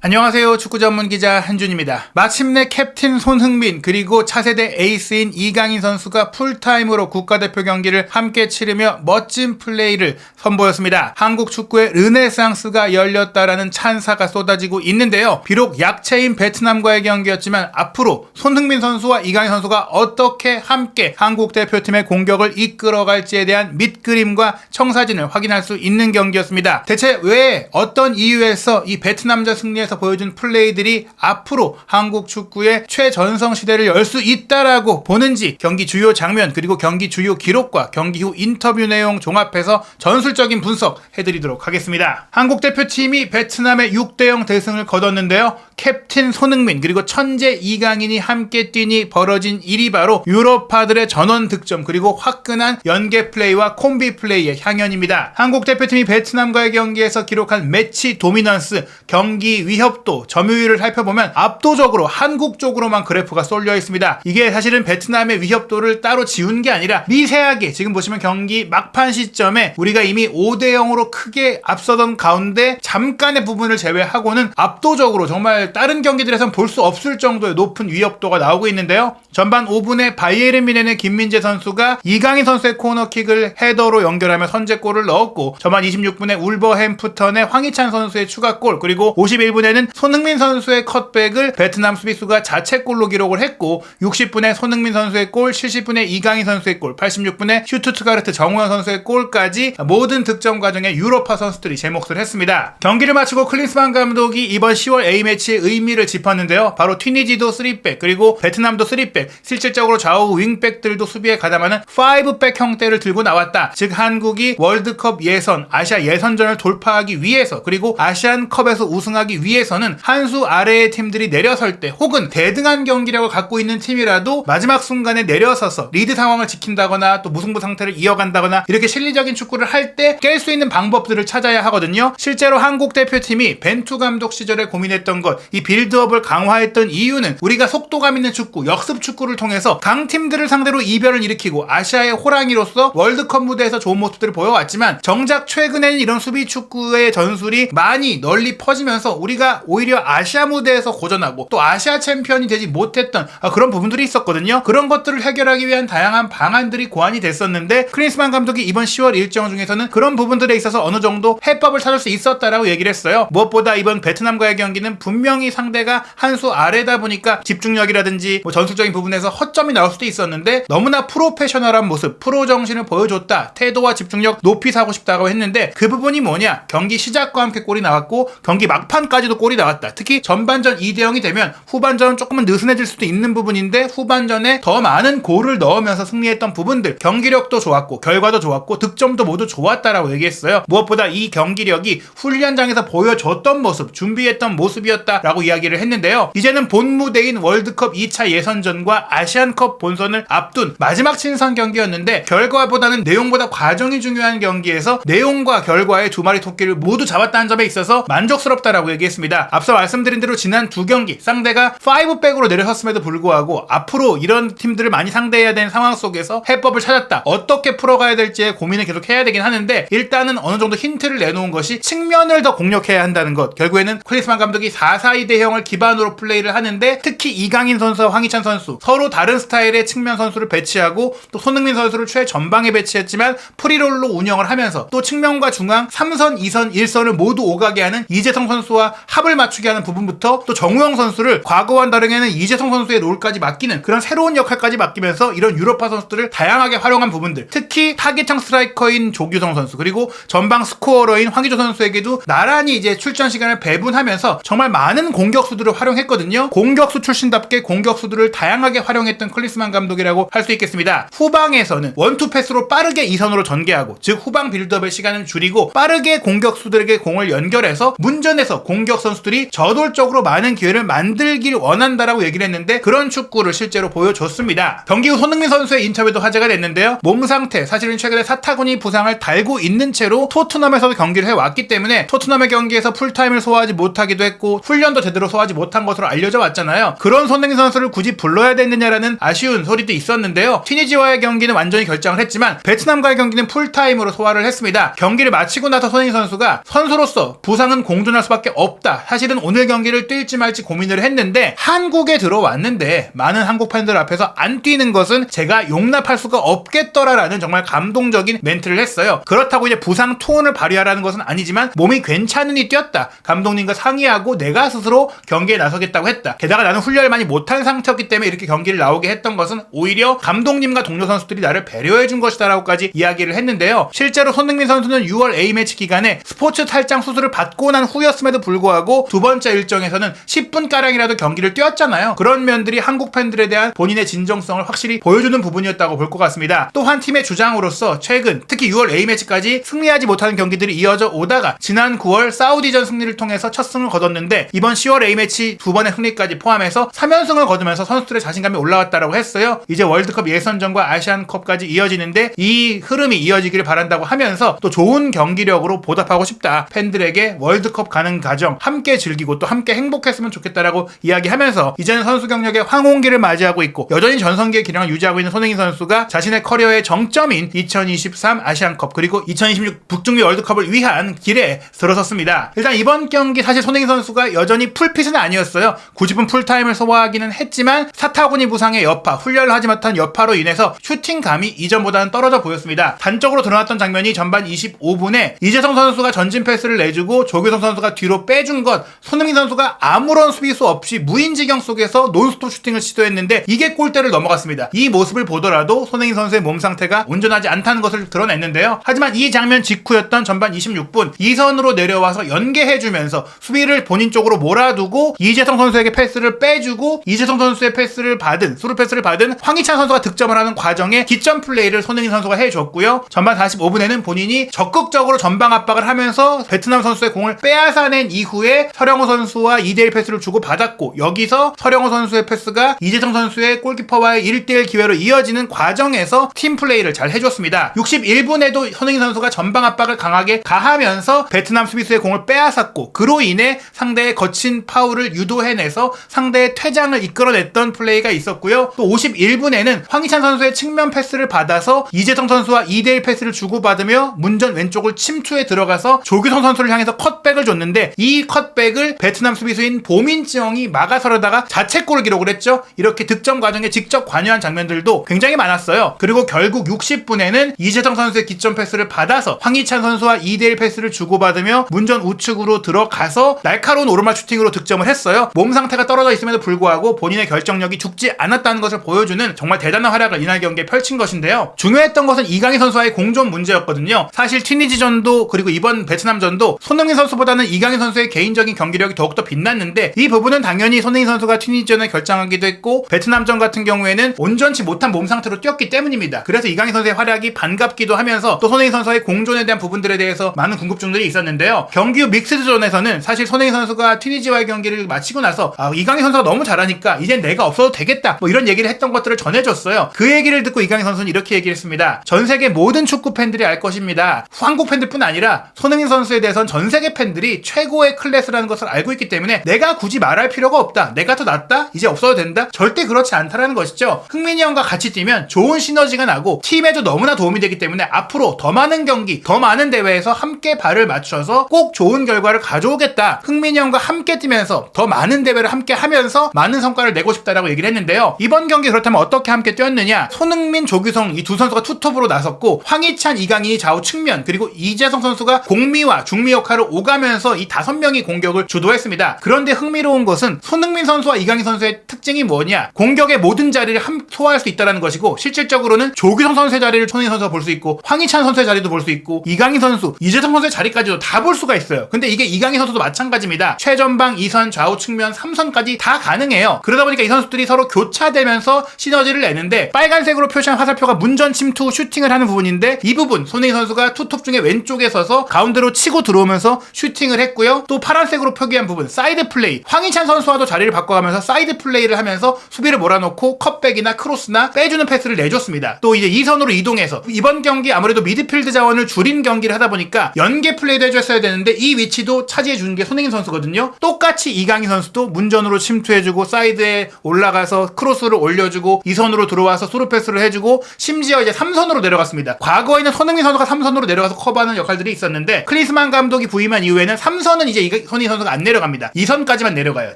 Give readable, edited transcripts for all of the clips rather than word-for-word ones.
안녕하세요. 축구 전문 기자 한준입니다. 마침내 캡틴 손흥민 그리고 차세대 에이스인 이강인 선수가 풀타임으로 국가대표 경기를 함께 치르며 멋진 플레이를 선보였습니다. 한국 축구의 르네상스가 열렸다라는 찬사가 쏟아지고 있는데요. 비록 약체인 베트남과의 경기였지만 앞으로 손흥민 선수와 이강인 선수가 어떻게 함께 한국 대표팀의 공격을 이끌어갈지에 대한 밑그림과 청사진을 확인할 수 있는 경기였습니다. 대체 왜 어떤 이유에서 이 베트남전 승리에서 보여준 플레이들이 앞으로 한국 축구의 최전성 시대를 열 수 있다라고 보는지 경기 주요 장면 그리고 경기 주요 기록과 경기 후 인터뷰 내용 종합해서 전술적인 분석 해드리도록 하겠습니다. 한국 대표팀이 베트남의 6대0 대승을 거뒀는데요. 캡틴 손흥민 그리고 천재 이강인이 함께 뛰니 벌어진 일이 바로 유럽파들의 전원 득점 그리고 화끈한 연계 플레이와 콤비 플레이의 향연입니다. 한국 대표팀이 베트남과의 경기에서 기록한 매치 도미넌스, 경기 위협도, 점유율을 살펴보면 압도적으로 한국 쪽으로만 그래프가 쏠려 있습니다. 이게 사실은 베트남의 위협도를 따로 지운 게 아니라 미세하게 지금 보시면 경기 막판 시점에 우리가 이미 5대0으로 크게 앞서던 가운데 잠깐의 부분을 제외하고는 압도적으로 정말 다른 경기들에선 볼 수 없을 정도의 높은 위협도가 나오고 있는데요. 전반 5분에 바이에른 뮌헨의 김민재 선수가 이강인 선수의 코너킥을 헤더로 연결하며 선제골을 넣었고 전반 26분에 울버햄프턴의 황희찬 선수의 추가골 그리고 51분에는 손흥민 선수의 컷백을 베트남 수비수가 자책골로 기록을 했고 60분에 손흥민 선수의 골, 70분에 이강인 선수의 골, 86분에 슈투트가르트 정우영 선수의 골까지 모든 득점 과정에 유로파 선수들이 제 몫을 했습니다. 경기를 마치고 클린스만 감독이 이번 10월 A매치의 의미를 짚었는데요. 바로 튀니지도 3백 그리고 베트남도 3백 실질적으로 좌우 윙백들도 수비에 가담하는 5백 형태를 들고 나왔다. 즉 한국이 월드컵 예선, 아시아 예선전을 돌파하기 위해서 그리고 아시안컵에서 우승하기 위해서는 한 수 아래의 팀들이 내려설 때 혹은 대등한 경기력을 갖고 있는 팀이라도 마지막 순간에 내려서서 리드 상황을 지킨다거나 또 무승부 상태를 이어간다거나 이렇게 실리적인 축구를 할 때 깰 수 있는 방법들을 찾아야 하거든요. 실제로 한국 대표팀이 벤투 감독 시절에 고민했던 것, 이 빌드업을 강화했던 이유는 우리가 속도감 있는 축구, 역습 축구를 통해서 강팀들을 상대로 이변을 일으키고 아시아의 호랑이로서 월드컵 무대에서 좋은 모습들을 보여왔지만 정작 최근에는 이런 수비 축구의 전술이 많이 널리 퍼지면서 우리가 오히려 아시아 무대에서 고전하고 또 아시아 챔피언이 되지 못했던 그런 부분들이 있었거든요. 그런 것들을 해결하기 위한 다양한 방안들이 고안이 됐었는데 클린스만 감독이 이번 10월 일정 중에서는 그런 부분들에 있어서 어느 정도 해법을 찾을 수 있었다라고 얘기를 했어요. 무엇보다 이번 베트남과의 경기는 분명히 상대가 한 수 아래다 보니까 집중력이라든지 전술적인 부분에서 허점이 나올 수도 있었는데 너무나 프로페셔널한 모습, 프로 정신을 보여줬다. 태도와 집중력 높이 사고 싶다고 했는데 그 부분이 뭐냐? 경기 시작과 함께 골이 나왔고 경기 막판까지도 골이 나왔다. 특히 전반전 2대0이 되면 후반전은 조금은 느슨해질 수도 있는 부분인데 후반전에 더 많은 골을 넣으면서 승리했던 부분들, 경기력도 좋았고 결과도 좋았고 득점도 모두 좋았다라고 얘기했어요. 무엇보다 이 경기력이 훈련장에서 보여줬던 모습, 준비했던 모습이었다라고 이야기를 했는데요. 이제는 본 무대인 월드컵 2차 예선전과 아시안컵 본선을 앞둔 마지막 친선 경기였는데 결과보다는 내용보다 과정이 중요한 경기에서 내용과 결과의 두 마리 토끼를 모두 잡았다는 점에 있어서 만족스럽다라고 얘기했습니다. 앞서 말씀드린 대로 지난 두 경기 상대가 5백으로 내려섰음에도 불구하고 앞으로 이런 팀들을 많이 상대해야 되는 상황 속에서 해법을 찾았다. 어떻게 풀어가야 될지에 고민을 계속 해야 되긴 하는데 일단은 어느 정도 힌트를 내놓은 것이 측면을 더 공략해야 한다는 것. 결국에는 클린스만 감독이 4-4-2 대형을 기반으로 플레이를 하는데 특히 이강인 선수와 황희찬 선수 서로 다른 스타일의 측면 선수를 배치하고 또 손흥민 선수를 최전방에 배치했지만 프리롤로 운영을 하면서 또 측면과 중앙 3선, 2선, 1선을 모두 오가게 하는 이재성 선수와 합을 맞추게 하는 부분부터 또 정우영 선수를 과거와는 다르게는 이재성 선수의 롤까지 맡기는 그런 새로운 역할까지 맡기면서 이런 유로파 선수들을 다양하게 활용한 부분들, 특히 타겟형 스트라이커인 조규성 선수 그리고 전방 스코어러인 황의조 선수에게도 나란히 이제 출전 시간을 배분하면서 정말 많은 공격수들을 활용했거든요. 공격수 출신답게 공격수들을 다양하게 활용했던 클린스만 감독이라고 할 수 있겠습니다. 후방에서는 원투 패스로 빠르게 2선으로 전개하고 즉 후방 빌드업의 시간을 줄이고 빠르게 공격수들에게 공을 연결해서 문전에서 공격 선수들이 저돌적으로 많은 기회를 만들길 원한다라고 얘기를 했는데 그런 축구를 실제로 보여줬습니다. 경기 후 손흥민 선수의 인터뷰도 화제가 됐는데요. 몸 상태, 사실은 최근에 사타구니 부상을 달고 있는 채로 토트넘에서도 경기를 해왔기 때문에 토트넘의 경기에서 풀타임을 소화하지 못하기도 했고 훈련 훈련도 제대로 소화하지 못한 것으로 알려져 왔잖아요. 그런 손흥민 선수를 굳이 불러야 되느냐라는 아쉬운 소리도 있었는데요. 튀니지와의 경기는 완전히 결정을 했지만 베트남과의 경기는 풀타임으로 소화를 했습니다. 경기를 마치고 나서 손흥민 선수가 선수로서 부상은 공존할 수밖에 없다. 사실은 오늘 경기를 뛸지 말지 고민을 했는데 한국에 들어왔는데 많은 한국 팬들 앞에서 안 뛰는 것은 제가 용납할 수가 없겠더라라는 정말 감동적인 멘트를 했어요. 그렇다고 이제 부상 투혼을 발휘하라는 것은 아니지만 몸이 괜찮으니 뛰었다. 감독님과 상의하고 내가 스스로 경기에 나서겠다고 했다. 게다가 나는 훈련을 많이 못한 상태였기 때문에 이렇게 경기를 나오게 했던 것은 오히려 감독님과 동료 선수들이 나를 배려해준 것이다 라고까지 이야기를 했는데요. 실제로 손흥민 선수는 6월 A매치 기간에 스포츠 탈장 수술을 받고 난 후였음에도 불구하고 두 번째 일정에서는 10분가량이라도 경기를 뛰었잖아요. 그런 면들이 한국 팬들에 대한 본인의 진정성을 확실히 보여주는 부분이었다고 볼 것 같습니다. 또 한 팀의 주장으로서 최근 특히 6월 A매치까지 승리하지 못하는 경기들이 이어져 오다가 지난 9월 사우디전 승리를 통해서 첫 승을 거뒀는데 이번 10월 A매치 두 번의 승리까지 포함해서 3연승을 거두면서 선수들의 자신감이 올라왔다고 했어요. 이제 월드컵 예선전과 아시안컵까지 이어지는데 이 흐름이 이어지기를 바란다고 하면서 또 좋은 경기력으로 보답하고 싶다. 팬들에게 월드컵 가는 과정 함께 즐기고 또 함께 행복했으면 좋겠다라고 이야기하면서 이제는 선수 경력의 황혼기를 맞이하고 있고 여전히 전성기의 기량을 유지하고 있는 손흥민 선수가 자신의 커리어의 정점인 2023 아시안컵 그리고 2026 북중미 월드컵을 위한 길에 들어섰습니다. 일단 이번 경기 사실 손흥민 선수가 여전히 풀핏은 아니었어요. 90분 풀타임을 소화하기는 했지만 사타구니 부상의 여파, 훈련을 하지 못한 여파로 인해서 슈팅감이 이전보다는 떨어져 보였습니다. 단적으로 드러났던 장면이 전반 25분에 이재성 선수가 전진 패스를 내주고 조규성 선수가 뒤로 빼준 것, 손흥민 선수가 아무런 수비수 없이 무인지경 속에서 논스톱 슈팅을 시도했는데 이게 골대를 넘어갔습니다. 이 모습을 보더라도 손흥민 선수의 몸 상태가 온전하지 않다는 것을 드러냈는데요. 하지만 이 장면 직후였던 전반 26분 2선으로 내려와서 연계해주면서 수비를 본인 쪽으로 몰아두고 이재성 선수에게 패스를 빼주고 이재성 선수의 패스를 받은 수루 패스를 받은 황희찬 선수가 득점을 하는 과정에 기점 플레이를 손흥민 선수가 해줬고요. 전반 45분에는 본인이 적극적으로 전방 압박을 하면서 베트남 선수의 공을 빼앗아낸 이후에 서령호 선수와 2대1 패스를 주고 받았고 여기서 서령호 선수의 패스가 이재성 선수의 골키퍼와의 1대1 기회로 이어지는 과정에서 팀 플레이를 잘 해줬습니다. 61분에도 손흥민 선수가 전방 압박을 강하게 가하면서 베트남 수비수의 공을 빼앗았고 그로 인해 상대의 거친 파울을 유도해내서 상대의 퇴장을 이끌어냈던 플레이가 있었고요. 또 51분에는 황희찬 선수의 측면 패스를 받아서 이재성 선수와 2대1 패스를 주고받으며 문전 왼쪽을 침투해 들어가서 조규성 선수를 향해서 컷백을 줬는데 이 컷백을 베트남 수비수인 보민지영이 막아서려다가 자책골을 기록을 했죠. 이렇게 득점 과정에 직접 관여한 장면들도 굉장히 많았어요. 그리고 결국 60분에는 이재성 선수의 기점 패스를 받아서 황희찬 선수와 2대1 패스를 주고받으며 문전 우측으로 들어가서 날카로운 오르막 슈팅으로 득점을 했어요. 몸 상태가 떨어져 있음에도 불구하고 본인의 결정력이 죽지 않았다는 것을 보여주는 정말 대단한 활약을 이날 경기에 펼친 것인데요. 중요했던 것은 이강인 선수와의 공존 문제였거든요. 사실 튀니지전도 그리고 이번 베트남전도 손흥민 선수보다는 이강인 선수의 개인적인 경기력이 더욱더 빛났는데 이 부분은 당연히 손흥민 선수가 튀니지전을 결정하기도 했고 베트남전 같은 경우에는 온전치 못한 몸 상태로 뛰었기 때문입니다. 그래서 이강인 선수의 활약이 반갑기도 하면서 또 손흥민 선수의 공존에 대한 부분들에 대해서 많은 궁금증들이 있었는데요. 경기 후 믹스드존에서는 사실 손흥민 선수가 튀니지와의 경기를 마치고 나서 이강인 선수가 너무 잘하니까 이젠 내가 없어도 되겠다 뭐 이런 얘기를 했던 것들을 전해줬어요. 그 얘기를 듣고 이강인 선수는 이렇게 얘기를 했습니다. 전 세계 모든 축구 팬들이 알 것입니다. 한국 팬들뿐 아니라 손흥민 선수에 대해서는 전 세계 팬들이 최고의 클래스라는 것을 알고 있기 때문에 내가 굳이 말할 필요가 없다. 내가 더 낫다? 이제 없어도 된다? 절대 그렇지 않다라는 것이죠. 흥민이 형과 같이 뛰면 좋은 시너지가 나고 팀에도 너무나 도움이 되기 때문에 앞으로 더 많은 경기, 더 많은 대회에서 함께 발을 맞춰서 꼭 좋은 결과를 가져오겠다. 흥민이 형과 함께 뛰면서 더 많은 대회를 함께 하면서 많은 성과를 내고 싶다라고 얘기를 했는데요. 이번 경기 그렇다면 어떻게 함께 뛰었느냐? 손흥민, 조규성 이 두 선수가 투톱으로 나섰고 황희찬, 이강인이 좌우 측면 그리고 이재성 선수가 공미와 중미 역할을 오가면서 이 5명이 공격을 주도했습니다. 그런데 흥미로운 것은 손흥민 선수와 이강인 선수의 특징이 뭐냐? 공격의 모든 자리를 소화할 수 있다는 것이고 실질적으로는 조규성 선수의 자리를 손흥민 선수가 볼 수 있고 황희찬 선수의 자리도 볼 수 있고 이강인 선수, 이재성 선수의 자리까지도 다 볼 수가 있어요. 근데 이게 이강인 선수도 마찬가지입니다. 최전방 2선, 좌우 측면 3선까지 다 가능해요. 그러다 보니까 이 선수들이 서로 교차되면서 시너지를 내는데 빨간색으로 표시한 화살표가 문전 침투 슈팅을 하는 부분인데 이 부분 손흥민 선수가 투톱 중에 왼쪽에 서서 가운데로 치고 들어오면서 슈팅을 했고요. 또 파란색으로 표기한 부분 사이드 플레이 황희찬 선수와도 자리를 바꿔가면서 사이드 플레이를 하면서 수비를 몰아놓고 컷백이나 크로스나 빼주는 패스를 내줬습니다. 또 이제 2선으로 이동해서 이번 경기 아무래도 미드필드 자원을 줄인 경기를 하다 보니까 연계 플레이도 해줬어야 되는데 이 위치도 차지해준 게 손흥민 선수거든요. 똑같이 이강인 선수도 문전으로 침투해주고 사이드에 올라가서 크로스를 올려주고 2선으로 들어와서 스루 패스를 해주고 심지어 이제 3선으로 내려갔습니다. 과거에는 손흥민 선수가 3선으로 내려가서 커버하는 역할들이 있었는데 클린스만 감독이 부임한 이후에는 3선은 이제 손흥민 선수가 안 내려갑니다. 2선까지만 내려가요.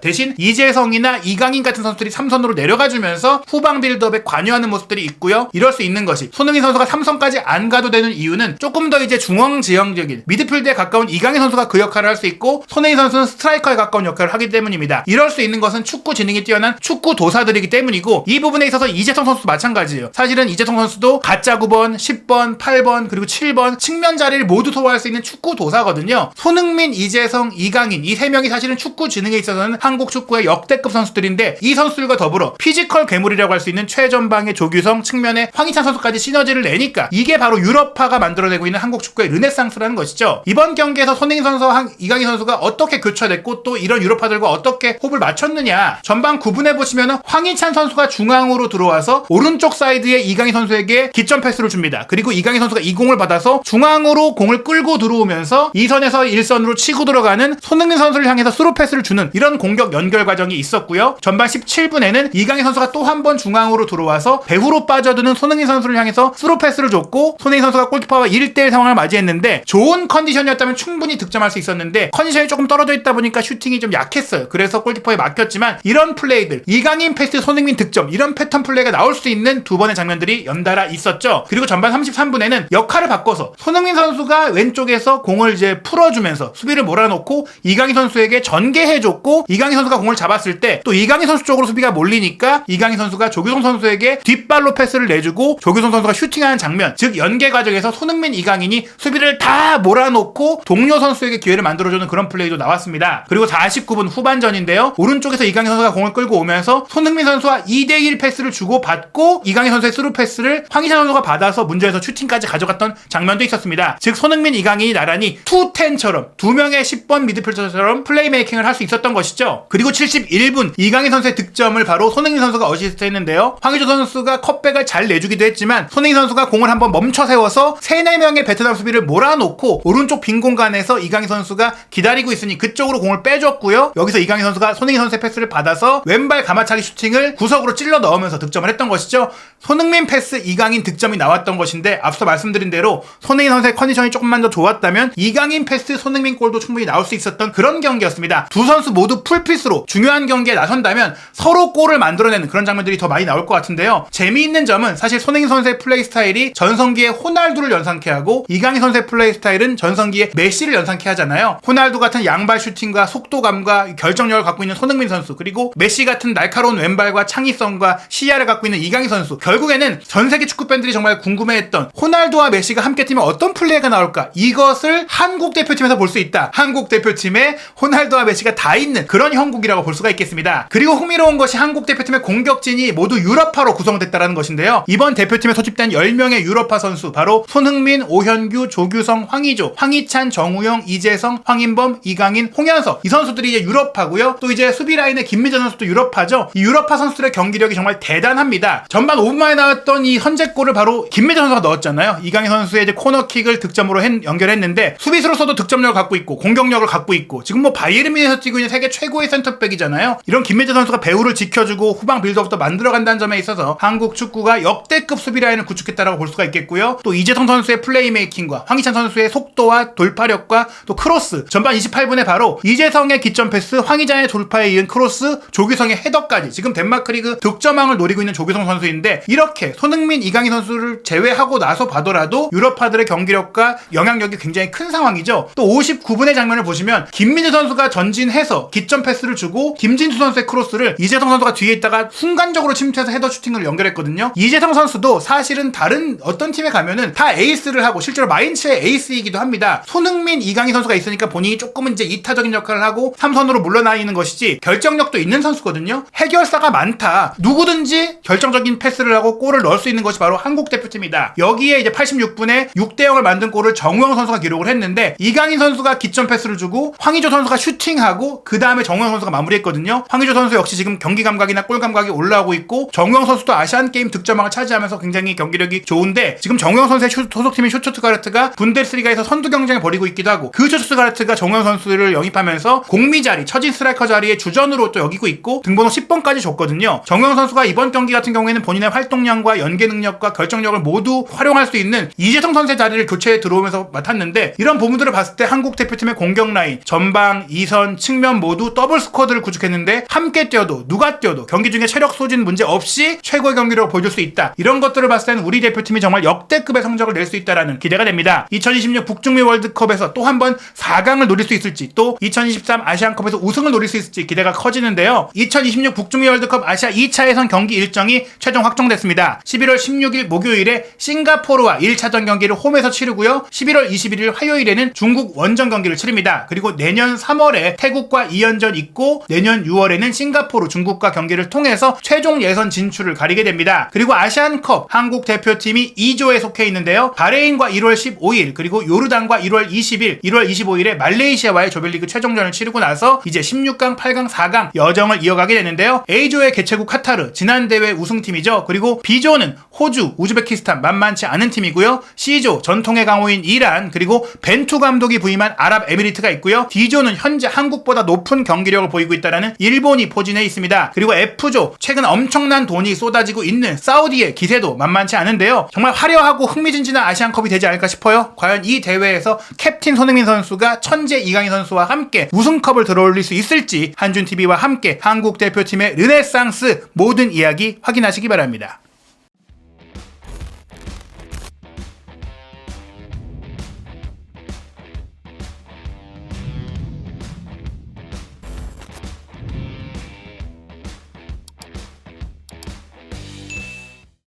대신 이재성이나 이강인 같은 선수들이 3선으로 내려가주면서 후방 빌드업에 관여하는 모습들이 있고요. 이럴 수 있는 것이 손흥민 선수가 3선까지 안 가도 되는 이유는 조금 더 이제 중앙 지형적인 미드필드에 가까운 이강인 선수가 그 역할을 할 수 있고 손흥민 선수는 스트라이커에 가까운 역할을 하기 때문입니다. 이럴 수 있는 것은 축구 지능이 뛰어난 축구 도사들이기 때문이고 이 부분에 있어서 이재성 선수도 마찬가지예요. 사실은 이재성 선수도 가짜 9번, 10번, 8번 그리고 7번 측면 자리를 모두 소화할 수 있는 축구 도사거든요. 손흥민, 이재성, 이강인 이 세 명이 사실은 축구 지능에 있어서는 한국 축구의 역대급 선수들인데 이 선수들과 더불어 피지컬 괴물이라고 할 수 있는 최전방의 조규성, 측면에 황희찬 선수까지 시너지를 내니까 이게 바로 유럽파가 만들어내고 있는 한국 축구의 르네상스라는 것이죠. 이번 경기에서 손흥민 선수와 이강인 선수가 어떻게 교차됐고 또 이런 유럽파들과 어떻게 호흡을 맞췄느냐. 전반 9분에 보시면은 황희찬 선수가 중앙으로 들어와서 오른쪽 사이드에 이강인 선수에게 기점 패스를 줍니다. 그리고 이강인 선수가 이 공을 받아서 중앙으로 공을 끌고 들어오면서 2선에서 1선으로 치고 들어가는 손흥민 선수를 향해서 스루 패스를 주는 이런 공격 연결 과정이 있었고요. 전반 17분에는 이강인 선수가 또 한 번 중앙으로 들어와서 배후로 빠져드는 손흥민 선수를 향해서 스루 패스를 줬고 손흥민 선수가 골키퍼와 1대1 상황을 맞이했는데 좋은 컨디션이었다면 충분히 득점할 수 있었는데 컨디션이 조금 떨어져 있다 보니까 슈팅이 좀 약했어요. 그래서 골키퍼에 막혔지만 이런 플레이들 이강인 패스 손흥민 득점 이런 패턴 플레이가 나올 수 있는 두 번의 장면들이 연달아 있었죠. 그리고 전반 33분에는 역할을 바꿔서 손흥민 선수가 왼쪽에서 공을 이제 풀어주면서 수비를 몰아놓고 이강인 선수에게 전개해줬고 이강인 선수가 공을 잡았을 때 또 이강인 선수 쪽으로 수비가 몰리니까 이강인 선수가 조규성 선수에게 뒷발로 패스를 내주고 조규성 선수가 슈팅하는 장면 즉 연계 과정에서 손흥민, 이강인이 수비를 다 몰아놓고 동료 선수에게 기회를 만들어주는 그런 플레이도 나왔습니다. 그리고 49분 후반전인데요. 오른쪽에서 이강인 선수가 공을 끌고 오면서 손흥민 선수와 2대1 패스를 주고 받고 이강인 선수의 스루 패스를 황희찬 선수가 받아서 문제에서 슈팅까지 가져갔던 장면도 있었습니다. 즉 손흥민, 이강인이 나란히 2-10처럼 두 명의 10번 미드필더처럼 플레이메이킹을 할 수 있었던 것이죠. 그리고 71분 이강인 선수의 득점을 바로 손흥민 선수가 어시스트 했는데요. 황의조 선수가 컵백을 잘 내주기도 했지만 손흥민 선수가 공을 한번 멈춰 세워서 3-4명의 베트남 수비를 몰아놓고 오른쪽 빈 공간에서 이강인 선수가 기다리고 있으니 그쪽으로 공을 빼줬고요. 여기서 이강인 선수가 손흥민 선수의 패스를 받아서 왼발 가마차기 슈팅을 구석으로 찔러 넣으면서 득점을 했던 것이죠. 손흥민 패스 이강인 득점이 나왔던 것인데 앞서 말씀드린 대로 손흥민 선수의 컨디션이 조금만 더 좋았다면 이강인 패스 손흥민 골도 충분히 나올 수 있었던 그런 경기였습니다. 두 선수 모두 풀피스로 중요한 경기에 나선다면 서로 골을 만들어내는 그런 장면들이 더 많이 나올 것 같은데요. 재미있는 점은 사실 손흥민 선수의 플레이 스타일이 전성기의 호날두를 연상케 하고 이강인 선수의 플레이 스타일은 전성기의 메시를 연상케 하잖아요. 호날두 같은 양발 슈팅과 속도감과 결정력을 갖고 있는 손흥민 선수 그리고 메시 같은 날카로운 왼발과 창의성과 시야를 갖고 있는 이강인 선수 결국에는 전세계 축구 팬들이 정말 궁금해했던 호날두와 메시가 함께 뛰면 어떤 플레이가 나올까 이것을 한국 대표팀에서 볼 수 있다. 한국 대표팀에 호날두와 메시가 다 있는 그런 형국이라고 볼 수가 있겠습니다. 그리고 흥미로운 것이 한국 대표팀의 공격진이 모두 유럽파로 구성됐다는 것인데요. 이번 대표팀에 소집된 10명의 유럽파 선수 바로 손흥민, 오현규, 조규성, 황의조, 황희찬, 정우영, 이재성, 황인범, 이강인, 홍현석 이 선수들이 이제 유럽파고요. 또 이제 수비 라인의 김민재 선수도 유럽파죠. 이 유럽파 선수들의 경기력이 정말 대단합니다. 전반 5분 만에 나왔던 이 선제골을 바로 김민재 선수가 넣었잖아요. 이강인 선수의 이제 코너킥을 득점으로 연결했는데 수비수로서도 득점력을 갖고 있고 공격력을 갖고 있고 지금 뭐 바이에른 뮌헨에서 뛰고 있는 세계 최고의 센터백이잖아요. 이런 김민재 선수가 배후를 지켜주고 후방 빌드업도 만들어간다는 점에 있어서 한국 축구가 역대급 수비 라인을 구축했다라고 볼 수가 있겠고요. 또 이재성 선수의 플레이메이킹과 황희찬 선수의 속도와 돌파력과 또 크로스 전반 28분에 바로 이재성의 기점 패스 황희찬의 돌파에 이은 크로스 조규성의 헤더까지 지금 덴마크 리그 득점왕을 노리고 있는 조규성 선수인데 이렇게 손흥민, 이강인 선수를 제외하고 나서 봐더라도 유럽파들의 경기력과 영향력이 굉장히 큰 상황이죠. 또 59분의 장면을 보시면 김민재 선수가 전진해서 기점 패스를 주고 김진수 선수의 크로스를 이재성 선수가 뒤에 있다가 순간적으로 침투해서 헤더 슈팅을 연결했거든요. 이재성 선수도 사실은 다른 어떤 팀에 가면은 다 에이스를 하고 실제로 마인츠의 에이스이기도 합니다. 손흥민, 이강인 선수가 있으니까 본인이 조금은 이제 이타적인 역할을 하고 3선으로 물러나있는 것이지 결정력도 있는 선수거든요. 해결사가 많다. 누구든지 결정적인 패스를 하고 골을 넣을 수 있는 것이 바로 한국 대표팀이다. 여기에 이제 86분에 6대0을 만든 골을 정우영 선수가 기록을 했는데 이강인 선수가 기점 패스를 주고 황의조 선수가 슈팅하고 그 다음에 정우영 선수가 마무리했거든요. 황의조 선수 역시 지금 경기 감각이나 골 감각이 올라오고 있고 정우영 선수도 아시안게임 득점왕을 차지하면서 굉장히 경기력이 좋은데 지금 정우영 선수의 소속팀인 슈투트가르트가 분데스리가에서 선두 경쟁을 벌이고 있기도 하고 그 슈투트가르트가 정우영 선수를 영입하면서 보여주면서 공미 자리, 처진 스트라이커 자리에 주전으로 또 여기고 있고 등번호 10번까지 줬거든요. 정우영 선수가 이번 경기 같은 경우에는 본인의 활동량과 연계 능력과 결정력을 모두 활용할 수 있는 이재성 선수의 자리를 교체에 들어오면서 맡았는데, 이런 부분들을 봤을 때 한국 대표팀의 공격 라인, 전방, 2선, 측면 모두 더블 스쿼드를 구축했는데 함께 뛰어도 누가 뛰어도 경기 중에 체력 소진 문제 없이 최고의 경기력을 보여줄 수 있다. 이런 것들을 봤을 때는 우리 대표팀이 정말 역대급의 성적을 낼 수 있다라는 기대가 됩니다. 2026 북중미 월드컵에서 또 한 번 4강을 노릴 수 있을지, 또 2023 아시안컵에서 우승을 노릴 수 있을지 기대가 커지는데요. 2026 북중미 월드컵 아시아 2차 예선 경기 일정이 최종 확정됐습니다. 11월 16일 목요일에 싱가포르와 1차전 경기를 홈에서 치르고요. 11월 21일 화요일에는 중국 원정 경기를 치릅니다. 그리고 내년 3월에 태국과 2연전 있고 내년 6월에는 싱가포르, 중국과 경기를 통해서 최종 예선 진출을 가리게 됩니다. 그리고 아시안컵 한국 대표팀이 2조에 속해 있는데요. 바레인과 1월 15일, 그리고 요르단과 1월 20일, 1월 25일에 말레이시아와의 조별리그 최종전을 치르고 나서 이제 16강, 8강, 4강 여정을 이어가게 되는데요. A조의 개최국 카타르, 지난 대회 우승팀이죠. 그리고 B조는 호주, 우즈베키스탄 만만치 않은 팀이고요. C조 전통의 강호인 이란, 그리고 벤투 감독이 부임한 아랍에미리트가 있고요. D조는 현재 한국보다 높은 경기력을 보이고 있다는 일본이 포진해 있습니다. 그리고 F조 최근 엄청난 돈이 쏟아지고 있는 사우디의 기세도 만만치 않은데요. 정말 화려하고 흥미진진한 아시안컵이 되지 않을까 싶어요. 과연 이 대회에서 캡틴 손흥민 선수가 천재 이강인 선수와 함께 우승컵을 들어올릴 수 있을지 한준TV와 함께 한국 대표팀의 르네상스 모든 이야기 확인하시기 바랍니다.